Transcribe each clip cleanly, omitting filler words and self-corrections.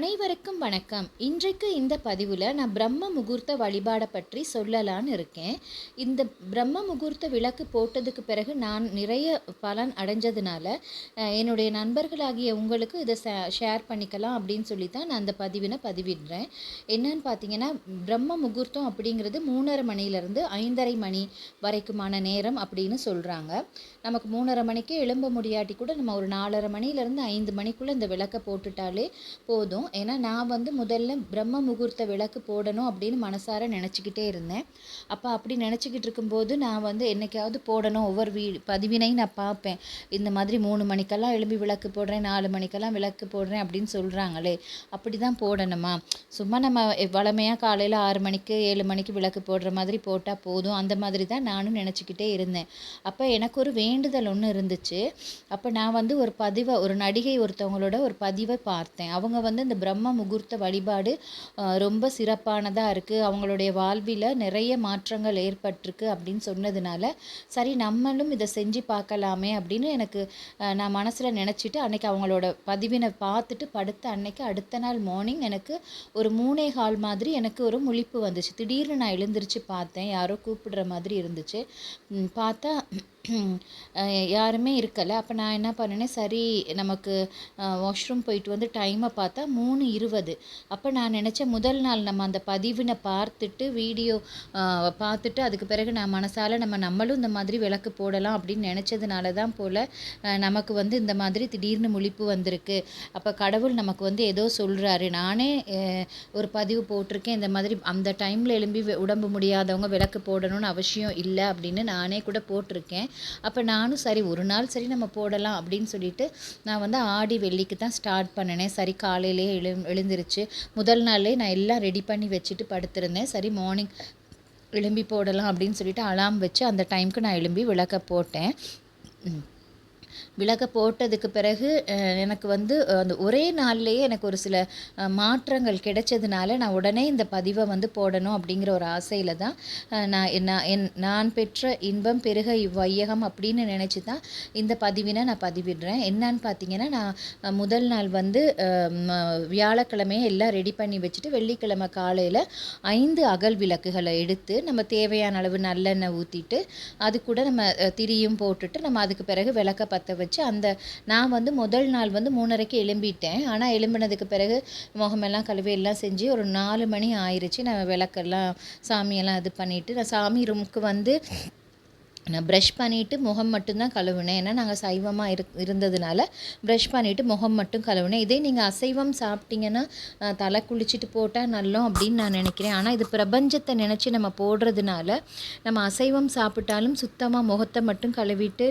அனைவருக்கும் வணக்கம். இன்றைக்கு இந்த பதிவில் நான் பிரம்ம முகூர்த்த வழிபாடை பற்றி சொல்லலான்னு இருக்கேன். இந்த பிரம்ம முகூர்த்த விளக்கு போட்டதுக்கு பிறகு நான் நிறைய பலன் அடைஞ்சதுனால என்னுடைய நண்பர்களாகிய உங்களுக்கு இதை ஷேர் பண்ணிக்கலாம் அப்படின்னு சொல்லி தான் நான் அந்த பதிவிடுறேன். என்னன்னு பார்த்தீங்கன்னா, பிரம்ம முகூர்த்தம் அப்படிங்கிறது 3:30 மணிலேருந்து 5:30 மணி வரைக்குமான நேரம் அப்படின்னு சொல்கிறாங்க. நமக்கு 3:30 மணிக்கே எழும்ப முடியாட்டி கூட நம்ம ஒரு 4:30 மணிலேருந்து 5 மணிக்குள்ளே இந்த விளக்கை போட்டுட்டாலே போதும். ஏன்னா நான் முதல்ல பிரம்ம முகூர்த்த விளக்கு போடணும் அப்படின்னு மனசார நினச்சிக்கிட்டே இருந்தேன். அப்போ அப்படி நினச்சிக்கிட்டு இருக்கும்போது நான் என்னைக்காவது போடணும். ஒவ்வொரு பதிவினையும் நான் பார்ப்பேன். இந்த மாதிரி 3 மணிக்கெல்லாம் எழும்பி விளக்கு போடுறேன், 4 மணிக்கெல்லாம் விளக்கு போடுறேன் அப்படின்னு சொல்கிறாங்களே, அப்படி தான் போடணுமா? சும்மா நம்ம வழமையாக காலையில் 6 மணிக்கு 7 மணிக்கு விளக்கு போடுற மாதிரி போட்டால் போதும், அந்த மாதிரி தான் நானும் நினச்சிக்கிட்டே இருந்தேன். அப்போ எனக்கு ஒரு வேண்டுதல் ஒன்று இருந்துச்சு. அப்போ நான் ஒரு நடிகை ஒருத்தவங்களோட ஒரு பதிவை பார்த்தேன். அவங்க இந்த பிரம்ம முகூர்த்த வழிபாடு ரொம்ப சிறப்பானதாக இருக்குது, அவங்களுடைய வாழ்வில் நிறைய மாற்றங்கள் ஏற்பட்டிருக்கு அப்படின்னு சொன்னதுனால, சரி நம்மளும் இதை செஞ்சு பார்க்கலாமே அப்படின்னு நான் மனசில் நினச்சிட்டு அன்றைக்கி அவங்களோட பதிவினை பார்த்துட்டு படுத்த அன்னைக்கு அடுத்த நாள் மார்னிங் எனக்கு ஒரு 3:15 மாதிரி எனக்கு ஒரு முழிப்பு வந்துச்சு. திடீர்னு நான் எழுந்திரிச்சு பார்த்தேன், யாரோ கூப்பிடுற மாதிரி இருந்துச்சு. பார்த்தா யாருமே இருக்கலை. அப்போ நான் என்ன பண்ணினேன், சரி நமக்கு வாஷ்ரூம் போயிட்டு டைமை பார்த்தா 3:20. அப்போ நான் நினச்சேன், முதல் நாள் நம்ம அந்த பதிவினை பார்த்துட்டு வீடியோ பார்த்துட்டு அதுக்கு பிறகு நான் மனசால் நம்மளும் இந்த மாதிரி விளக்கு போடலாம் அப்படின்னு நினச்சதுனால தான் போல் நமக்கு இந்த மாதிரி திடீர்னு முழிப்பு வந்திருக்கு. அப்போ கடவுள் நமக்கு ஏதோ சொல்கிறாரு. நானே ஒரு பதிவு போட்டிருக்கேன், இந்த மாதிரி அந்த டைமில் எழும்பி உடம்பு முடியாதவங்க விளக்கு போடணும்னு அவசியம் இல்லை அப்படின்னு நானே கூட போட்டிருக்கேன். அப்போ நானும் சரி ஒரு நாள் சரி நம்ம போடலாம் அப்படின்னு சொல்லிட்டு நான் ஆடி வெள்ளிக்கு தான் ஸ்டார்ட் பண்ணினேன். சரி காலையிலே எழுந்திருச்சு முதல் நாள்லேயே நான் எல்லாம் ரெடி பண்ணி வச்சுட்டு படுத்திருந்தேன். சரி மார்னிங் எழும்பி போடலாம் அப்படின்னு சொல்லிட்டு அலாம் வச்சு அந்த டைமுக்கு நான் எழும்பி விளக்க போட்டேன். விளக்க போட்டதுக்கு பிறகு எனக்கு அந்த ஒரே நாள்லேயே எனக்கு ஒரு சில மாற்றங்கள் கிடைச்சதுனால நான் உடனே இந்த பதிவை போடணும் அப்படிங்கிற ஒரு ஆசையில் தான் நான் பெற்ற இன்பம் பெருக இவ்வையகம் அப்படின்னு நினச்சி தான் இந்த பதிவினை நான் பதிவிடுறேன். என்னன்னு பார்த்தீங்கன்னா, நான் முதல் நாள் வியாழக்கிழமையே எல்லாம் ரெடி பண்ணி வச்சுட்டு வெள்ளிக்கிழமை காலையில் 5 அகல் விளக்குகளை எடுத்து நம்ம தேவையான அளவு நல்லெண்ணெய் ஊற்றிட்டு அது கூட நம்ம திரியும் போட்டுட்டு நம்ம அதுக்கு பிறகு விளக்க பற்ற வச்சு நான் முதல் நாள் 3:30க்கு எழும்பிட்டேன். ஆனால் எழும்பினதுக்கு பிறகு முகமெல்லாம் கழுவி எல்லாம் செஞ்சு ஒரு 4 மணி ஆயிடுச்சு. நான் விளக்கெல்லாம் சாமியெல்லாம் இது பண்ணிவிட்டு நான் சாமி ரூமுக்கு நான் ப்ரஷ் பண்ணிவிட்டு முகம் மட்டும்தான் கழுவுனேன். ஏன்னா நாங்கள் சைவமாக இருந்ததுனால ப்ரஷ் பண்ணிவிட்டு முகம் மட்டும் கழுவுனேன். இதே நீங்கள் அசைவம் சாப்பிட்டீங்கன்னா தலை குளிச்சுட்டு போட்டால் நல்லோம் அப்படின்னு நான் நினைக்கிறேன். ஆனால் இது பிரபஞ்சத்தை நினச்சி நம்ம போடுறதுனால நம்ம அசைவம் சாப்பிட்டாலும் சுத்தமாக முகத்தை மட்டும் கழுவிட்டு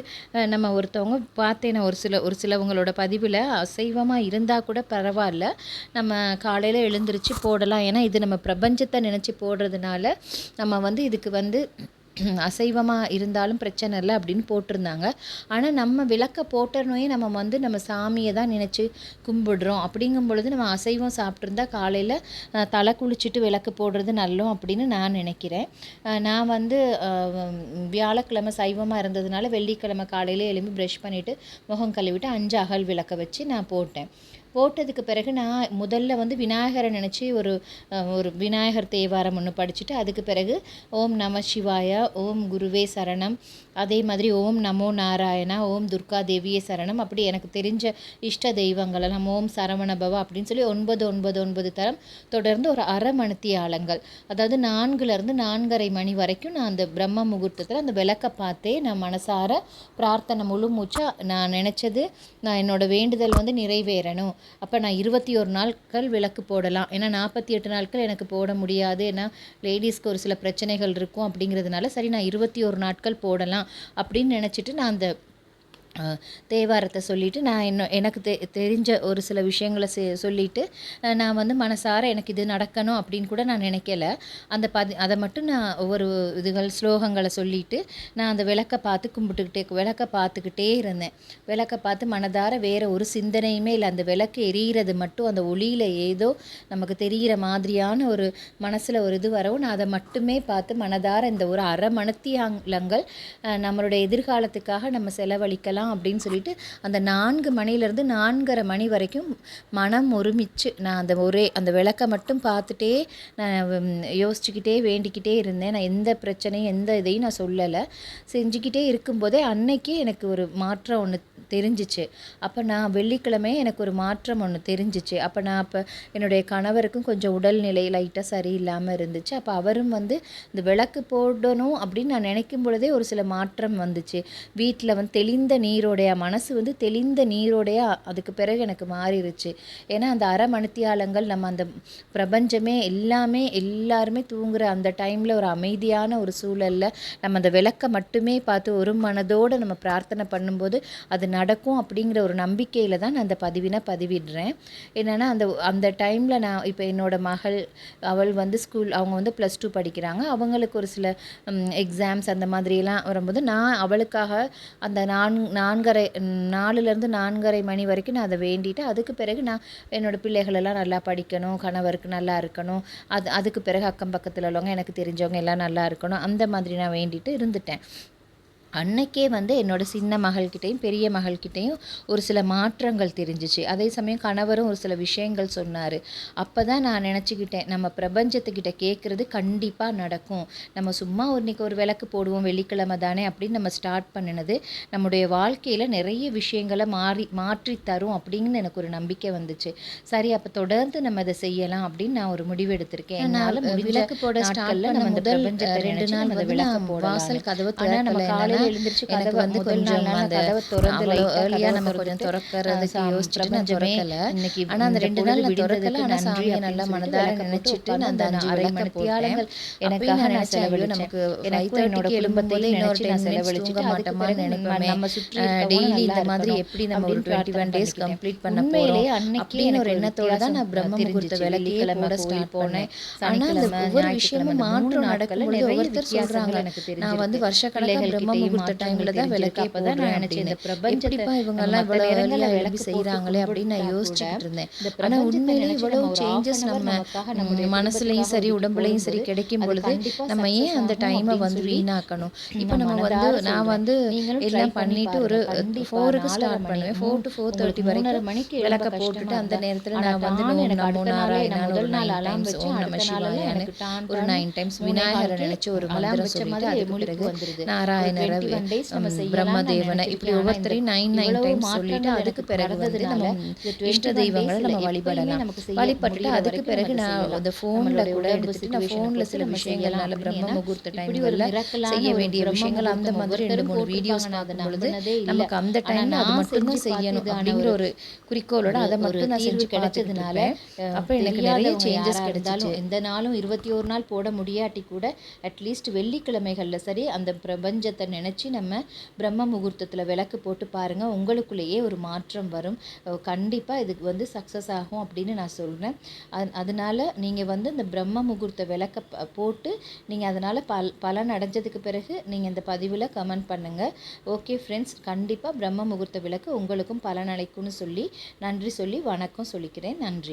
நம்ம ஒருத்தவங்க பார்த்தேன், ஒரு சிலவங்களோட பதிவில் அசைவமாக இருந்தால் கூட பரவாயில்ல, நம்ம காலையில் எழுந்திரிச்சு போடலாம். ஏன்னா இது நம்ம பிரபஞ்சத்தை நினச்சி போடுறதுனால நம்ம இதுக்கு அசைவமாக இருந்தாலும் பிரச்சனை இல்லை அப்படின்னு போட்டிருந்தாங்க. ஆனால் நம்ம விளக்க போட்டனோயே நம்ம நம்ம சாமியை தான் நினச்சி கும்பிடுறோம். அப்படிங்கும் பொழுது நம்ம அசைவம் சாப்பிட்ருந்தா காலையில் தலை குளிச்சுட்டு விளக்கு போடுறது நல்லோம் அப்படின்னு நான் நினைக்கிறேன். நான் வியாழக்கிழமை சைவமாக இருந்ததுனால வெள்ளிக்கிழமை காலையில் எழும்பி ப்ரஷ் பண்ணிவிட்டு முகம் கழுவிட்டு 5 அகல் விளக்க வச்சு நான் போட்டேன். போட்டதுக்கு பிறகு நான் முதல்ல விநாயகரை நினச்சி ஒரு விநாயகர் தேவாரம் ஒன்று படிச்சுட்டு அதுக்கு பிறகு ஓம் நம சிவாய, ஓம் குருவே சரணம், அதே மாதிரி ஓம் நமோ நாராயணா, ஓம் துர்கா தேவியே சரணம், அப்படி எனக்கு தெரிஞ்ச இஷ்ட தெய்வங்களெல்லாம் ஓம் சரவணபவா அப்படின்னு சொல்லி 9 தரம் தொடர்ந்து ஒரு அரை மணித்தியாலங்கள், அதாவது 4லேருந்து 4:30 மணி வரைக்கும் நான் அந்த பிரம்ம முகூர்த்தத்தில் அந்த விளக்கை பார்த்தே நான் மனசார பிரார்த்தனை முழு மூச்சாக நான் நினச்சது, நான் என்னோட வேண்டுதல் நிறைவேறணும். அப்போ நான் 21 நாட்கள் விளக்கு போடலாம். ஏன்னா 48 நாட்கள் எனக்கு போட முடியாது, ஏன்னா லேடிஸ்க்கு ஒரு சில பிரச்சனைகள் இருக்கும் அப்படிங்கிறதுனால சரி நான் 21 நாட்கள் போடலாம் அப்படின்னு நினச்சிட்டு நான் அந்த தேவாரத்தை சொல்லிவிட்டு நான் எனக்கு தெரிஞ்ச ஒரு சில விஷயங்களை சொல்லிவிட்டு நான் மனசார எனக்கு இது நடக்கணும் அப்படின்னு கூட நான் நினைக்கல. அந்த அதை மட்டும் நான் ஒவ்வொரு ஸ்லோகங்களை சொல்லிவிட்டு நான் அந்த விளக்கை பார்த்துக்கிட்டே இருந்தேன். விளக்கை பார்த்து மனதார வேறு ஒரு சிந்தனையுமே இல்லை. அந்த விளக்கு எரியிறது மட்டும் அந்த ஒளியில் ஏதோ நமக்கு தெரிகிற மாதிரியான ஒரு மனசில் ஒரு இது வரவும் நான் அதை மட்டுமே பார்த்து மனதார இந்த ஒரு அரை மணித்தியாலங்கள் நம்மளுடைய எதிர்காலத்துக்காக நம்ம செலவழிக்கலாம் செய்யலாம் அப்படின்னு சொல்லிட்டு அந்த 4 மணிலேருந்து 4:30 மணி வரைக்கும் மனம் ஒருமிச்சு நான் அந்த விளக்க மட்டும் பார்த்துட்டே நான் யோசிச்சுக்கிட்டே வேண்டிக்கிட்டே இருந்தேன். நான் எந்த பிரச்சனையும் எந்த இதையும் நான் சொல்லலை. செஞ்சுக்கிட்டே இருக்கும்போதே அன்னைக்கே எனக்கு ஒரு மாற்றம் ஒன்று தெரிஞ்சிச்சு. அப்போ நான் வெள்ளிக்கிழமை எனக்கு ஒரு மாற்றம் ஒன்று தெரிஞ்சிச்சு. அப்போ என்னுடைய கணவருக்கும் கொஞ்சம் உடல்நிலை லைட்டாக சரியில்லாமல் இருந்துச்சு. அப்போ அவரும் இந்த விளக்கு போடணும் அப்படின்னு நான் நினைக்கும் பொழுதே ஒரு சில மாற்றம் வந்துச்சு. வீட்டில் தெளிந்த நீரோடைய மனசு தெளிந்த நீரோடைய அதுக்கு பிறகு எனக்கு மாறிடுச்சு. ஏன்னா அந்த அரை மணித்தியாலங்கள் நம்ம அந்த பிரபஞ்சமே எல்லாருமே தூங்குற அந்த டைமில் ஒரு அமைதியான ஒரு சூழலில் நம்ம அந்த விளக்கை மட்டுமே பார்த்து ஒரு மனதோடு நம்ம பிரார்த்தனை பண்ணும்போது அது நடக்கும் அப்படிங்கிற ஒரு நம்பிக்கையில் தான் நான் அந்த பதிவிடுறேன். என்னென்னா அந்த டைமில் நான் இப்போ என்னோட மகள் அவள் ஸ்கூல் அவங்க +2 படிக்கிறாங்க. அவங்களுக்கு ஒரு சில எக்ஸாம்ஸ் அந்த மாதிரியெல்லாம் வரும்போது நான் அவளுக்காக அந்த 4:30 மணி வரைக்கும் நான் அதை வேண்டிட்டு அதுக்கு பிறகு நான் என்னோடய பிள்ளைகளெல்லாம் நல்லா படிக்கணும், கணவருக்கு நல்லா இருக்கணும், அதுக்கு பிறகு அக்கம் பக்கத்தில் உள்ளவங்க எனக்கு தெரிஞ்சவங்க எல்லாம் நல்லா இருக்கணும், அந்த மாதிரி நான் வேண்டிட்டு இருந்துட்டேன். அன்னைக்கே என்னோட சின்ன மகள்கிட்டையும் பெரிய மகள்கிட்டையும் ஒரு சில மாற்றங்கள் தெரிஞ்சிச்சு. அதே சமயம் கணவரும் ஒரு சில விஷயங்கள் சொன்னார். அப்போ தான் நான் நினச்சிக்கிட்டேன், நம்ம பிரபஞ்சத்துக்கிட்ட கேட்குறது கண்டிப்பாக நடக்கும். நம்ம சும்மா இன்றைக்கி ஒரு விளக்கு போடுவோம், வெள்ளிக்கிழமை தானே அப்படின்னு நம்ம ஸ்டார்ட் பண்ணினது நம்முடைய வாழ்க்கையில் நிறைய விஷயங்களை மாற்றி தரும் அப்படின்னு எனக்கு ஒரு நம்பிக்கை வந்துச்சு. சரி, அப்போ தொடர்ந்து நம்ம இதை செய்யலாம் அப்படின்னு நான் ஒரு முடிவு எடுத்திருக்கேன். என்னால் விளக்கு போட ஸ்டார்ட்ல நம்ம இந்த பிரபஞ்சத்தை 2 நாள் விளக்கு போட வாசல் கதவு திறக்கல. காலையில் எழுந்திரிச்சு எனக்கு கொஞ்சம் அந்த கதவை ஏர்லியா நம்ம கொஞ்சம் திறக்கிறதுக்கு யோசிச்சுட்டு நான் திறக்கல. ஆனால் அந்த 2 நாள் நான் திறக்கல. ஆனால் சாமியை நல்லா மனதார நினைச்சிட்டு நான் அந்த 1/2 மணித்தியாலங்கள் எனக்காக நான் செலவழிச்சேன். நமக்கு என்னோட குடும்பத்தையும் இன்னொரு டைம் செலவழிச்சுட்டு மாட்டோமான்னு நினைப்பேன். நம்ம சுற்றி டெய்லி இந்த மாதிரி எப்படி நம்ம ஒரு 21 days கம்ப்ளீட் பண்ண போகிறோம் அப்படின்னு ஒரு எண்ணத்தோட தான் நான் பிரம்ம முகூர்த்த விளக்கிழமை ஸ்டார்ட் போனேன். ஆனால் அந்த ஒவ்வொரு விஷயமும் மாற்றம் நடக்கும்போது ஒவ்வொருத்தர் சொல்கிறாங்க, நான் வருஷக்கணக்காக பிரம்ம முகூர்த்த டைமில் தான் விளக்கே போடுறேன். நான் நினச்சேன் இந்த பிரபஞ்சத்தை இவங்கெல்லாம் இவ்வளோ ஏர்லியாக விளக்கு செய்கிறாங்களே அப்படின்னு நான் யோசிச்சுட்டு இருந்தேன். ஆனால் உண்மையிலேயே இவ்வளோ சேஞ்சஸ் நம்ம மனசுலையும் சரி உடம்புலையும் சரி கிடைக்கும் பொழுது நம்ம ஏன் அந்த டைமை வீணாக்கணும்? இப்போ நம்ம நான் எல்லாம் பண்ணிட்டு ஒரு 4க்கு ஸ்டார்ட் பண்ணுவேன். 4 to 4:30 வரைக்கும் விளக்க போட்டுட்டு அந்த நேரத்தில் நான் நமோ நாராயணான்னு ஒரு 9 times ஓம் நம சிவாயான்னு ஒரு 9 times விநாயகரை நினைச்சு ஒரு மந்திரம் சொல்லிட்டு அதுக்கு பிறகு நாராயணரை பிரம்மதேவனை இப்படி ஒவ்வொருத்தரையும் 9 times சொல்லிட்டு அதுக்கு பிறகு நம்ம இஷ்ட தெய்வங்களை நம்ம வழிபடலாம். வழிபட்டுட்டு அதுக்கு பிறகு நான் அந்த ஃபோனில் கூட எடுத்துட்டு நான் ஃபோனில் சில விஷயங்கள்னால பிரம்ம முகூர்த்த டைம்களில் செய்ய வேண்டிய விஷயங்கள் அந்த மாதிரி 2-3 வீடியோஸ் பார்க்கும் பொழுது நமக்கு அந்த டைமில் அது மட்டும்தான் செய்யணும் அப்படிங்கிற ஒரு குறிக்கோளோட அதை மட்டும் நான் செஞ்சு கிடைச்சதுனால அப்போ எனக்கு நிறைய சேஞ்சஸ் கிடைச்சாலும் எந்த நாளும் 21 நாள் போட முடியாட்டி கூட அட்லீஸ்ட் வெள்ளிக்கிழமைகளில் சரி அந்த பிரபஞ்சத்தை நினச்சி நம்ம பிரம்ம முகூர்த்தத்தில் விளக்கு போட்டு பாருங்கள். உங்களுக்குள்ளேயே ஒரு மாற்றம் வரும். கண்டிப்பாக இதுக்கு சக்ஸஸ் ஆகும் அப்படின்னு நான் சொல்கிறேன். அதனால் நீங்கள் இந்த பிரம்ம முகூர்த்த விளக்க போட்டு நீங்கள் அதனால் பலன் அடைஞ்சதுக்கு பிறகு நீங்கள் இந்த பதிவில் கமெண்ட் பண்ணுங்கள். ஓகே ஃப்ரெண்ட்ஸ், கண்டிப்பாக பிரம்ம முகூர்த்த விளக்கு உங்களுக்கும் பலன் அளிக்கும்னு சொல்லி நன்றி சொல்லி வணக்கம் சொல்லிக்கிறேன். நன்றி.